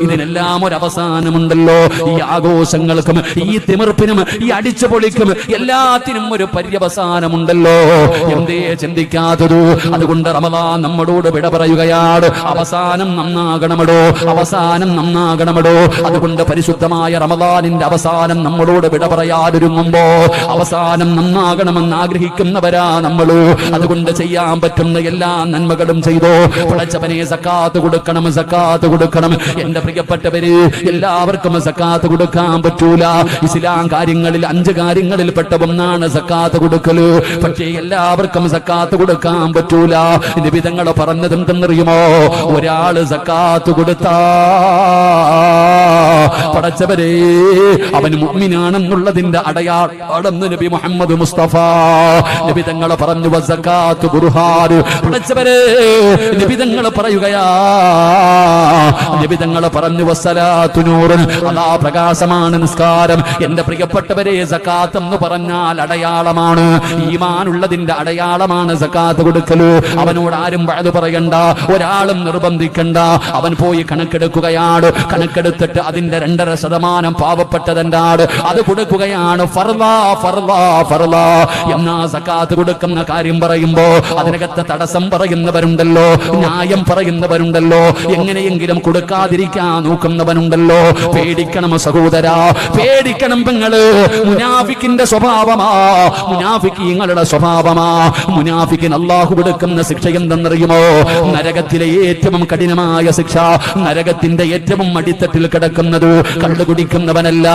ഇതിനെല്ലാം ഒരു അവസാനമുണ്ടല്ലോ. ഈ ആഘോഷങ്ങൾക്കും ഈ തിമിർപ്പിനും ഈ അടിച്ചുപൊളിക്കും എല്ലാത്തിനും ഒരു പര്യവസാനമുണ്ടല്ലോ. എന്തേ ചിന്തിക്കാത്തതു? അതുകൊണ്ട് റമളാൻ നമ്മളോട് വിട പറയുകയാണ്. അവസാനം നന്നാകണമടോ, അവസാനം നന്നാകണമടോ. അതുകൊണ്ട് പരിശുദ്ധമായ റമളാനിന്റെ അവസാനം നമ്മളോട് വിട പറയാതിരുമ്പോ അവസാനം നന്നാകണമെന്ന് ആഗ്രഹിക്കുന്നവരാ നമ്മള്. അതുകൊണ്ട് ചെയ്യാൻ പറ്റുന്ന എല്ലാ നന്മകളും ചെയ്തോ. പടച്ചവനെ സക്കാത്ത് കൊടുക്കണം, സക്കാത്ത് കൊടുക്കണം. എന്റെ പ്രിയപ്പെട്ടവര്, എല്ലാവർക്കും സക്കാത്ത് കൊടുക്കാൻ പറ്റൂല. ഇസ്ലാം കാര്യങ്ങളിൽ 5 കാര്യങ്ങളിൽ പെട്ട ഒന്നാണ് സക്കാത്ത് കൊടുക്കല്. പക്ഷേ എല്ലാവർക്കും സക്കാത്ത് കൊടുക്കാൻ പറ്റൂല. നബി തങ്ങൾ പറഞ്ഞത് എന്തെന്നറിയുമോ? ഒരാള് സക്കാത്ത് കൊടുത്താ പടച്ചവരെ അവൻ മുഅ്മിനാണെന്നുള്ളതിന്റെ അടയാളം നബി മുഹമ്മദ് മുസ്തഫ നബി തങ്ങൾ പറഞ്ഞു. വസക്കാത്ത് ബുർഹാൻ. പടച്ചവരെ നബി തങ്ങൾ പറയുകയാ, നബി തങ്ങൾ പറഞ്ഞു വസ്സലാത്തു നൂറുൻ, അല്ലാ പ്രകാശമാണ് നിസ്കാരം. എന്റെ പ്രിയപ്പെട്ടവരെ, സക്കാത്ത് എന്ന് പറഞ്ഞാൽ അടയാളമാണ്, ഈമാനുള്ളതിന്റെ അടയാളമാണ് സക്കാത്ത് കൊടുക്കല്. അവനോട് ആരും വഅദ് പറയണ്ട, ഒരാളും നിർബന്ധിക്കണ്ട. അവൻ പോയി കണക്കെടുക്കുകയാണ്. കണക്കെടുത്തിട്ട് അതിന്റെ 2.5% പാവപ്പെട്ടതെന്താണ് അത് കൊടുക്കുകയാണ്. ഫർളാ ഫർളാ ഫർളാ എന്നാ സക്കാത്ത് കൊടുക്കുന്ന കാര്യം പറയുമ്പോ അതിനകത്ത് തടസ്സം പറയുന്നവരുണ്ടല്ലോ, ന്യായം പറയുന്നവരുണ്ടല്ലോ, എങ്ങനെയെങ്കിലും കൊടുക്കാതിരിക്കാൻ നോക്കുന്നവനുണ്ടല്ലോ. പേടിക്കണം സഹോദരാ, പേടിക്കണം പെങ്ങള്. മുനാഫിക്കിന്റെ സ്വഭാവമാ, മുനാഫിക്കീങ്ങളുടെ സ്വഭാവമാ. മുനാഫിക്കിന് അല്ലാഹു കൊടുക്കുന്ന ശിക്ഷ എന്തെന്നറിയുമോ? നരകത്തിലെ ഏറ്റവും കഠിനമായ ശിക്ഷ. നരകത്തിന്റെ ഏറ്റവും അടിത്തട്ടിൽ കിടക്കുന്നത് കള്ളു കുടിക്കുന്നവനല്ല,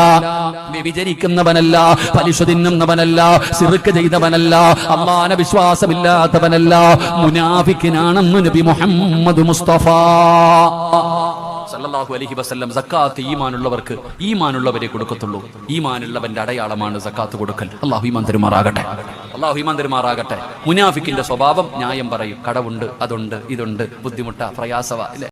വ്യഭിചരിക്കുന്നവനല്ല, പലിശ തിന്നുന്നവനല്ല, ശിർക്ക് ചെയ്തവനല്ല, അല്ലാഹുവിനെ വിശ്വാസമില്ലാത്തവനല്ല, മുനാഫിക്കിനാണെന്ന് നബി മുഹമ്മദ് മുസ്തഫ സല്ലല്ലാഹു അലൈഹി വസല്ലം. സക്കാത്ത് ഈമാനുള്ളവർക്ക്, ഈമാനുള്ളവരെ കൊടുക്കത്തുള്ളൂ. ഈമാനുള്ളവന്റെ അടയാളമാണ് സക്കാത്ത് കൊടുക്കൽ. അല്ലാഹു ഈമാൻ തരുമാറാകട്ടെ, അല്ലാഹു ഈമാൻ തരുമാറാകട്ടെ. മുനാഫിക്കിന്റെ സ്വഭാവം ന്യായം പറയും. കടവുണ്ട്, അതുണ്ട്, ഇതുണ്ട്, ബുദ്ധിമുട്ട, പ്രയാസവ.